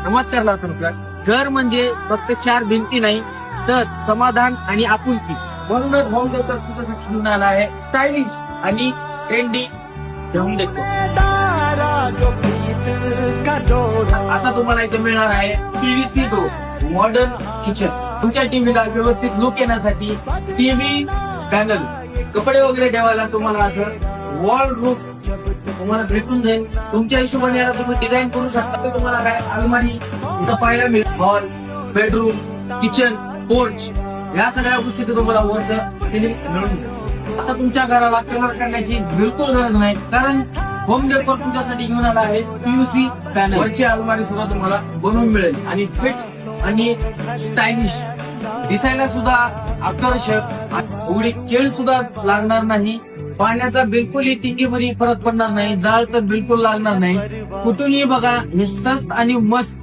नमस्कार लातूरकर. घर म्हणजे फक्त चार भिंती नाही तर समाधान आणि आपुलकी. म्हणूनच होम डेकोर तुमच्यासाठी घेऊन आला आहे स्टायलिश आणि ट्रेंडी होम डेकोर. आता तुम्हाला इथे मिळणार आहे पीव्हीसी डोर मॉडर्न किचन. तुमच्या टीव्हीला व्यवस्थित लुक येण्यासाठी टीव्ही पॅनल, कपडे वगैरे ठेवायला तुम्हाला असं वॉल रूफ तुम्हाला भेटून जाईल. तुमच्या हिशोबाने याला तुम्ही डिझाईन करू शकता. तर तुम्हाला काय अलमारी इथं पाहायला मिळेल. हॉल, बेडरूम, किचन, पोर्च या सगळ्या गोष्टी तुम्हाला वरचं सिलिंग मिळून जाईल. आता तुमच्या घराला कलर करण्याची बिलकुल गरज नाही, कारण होम डेकोर तुमच्यासाठी घेऊन आला आहे पीव्हीसी पॅनल. वरची अलमारी सुद्धा तुम्हाला बनवून मिळेल आणि फिट आणि स्टायलिश दिसायला सुद्धा आकर्षक. उघडी केळ सुद्धा लागणार नाही. पाण्याचा बिलकुलही टिंगीमध्ये फरक पडणार नाही. जाळ तर बिलकुल लागणार नाही. कुठूनही बघा हे स्वस्त आणि मस्त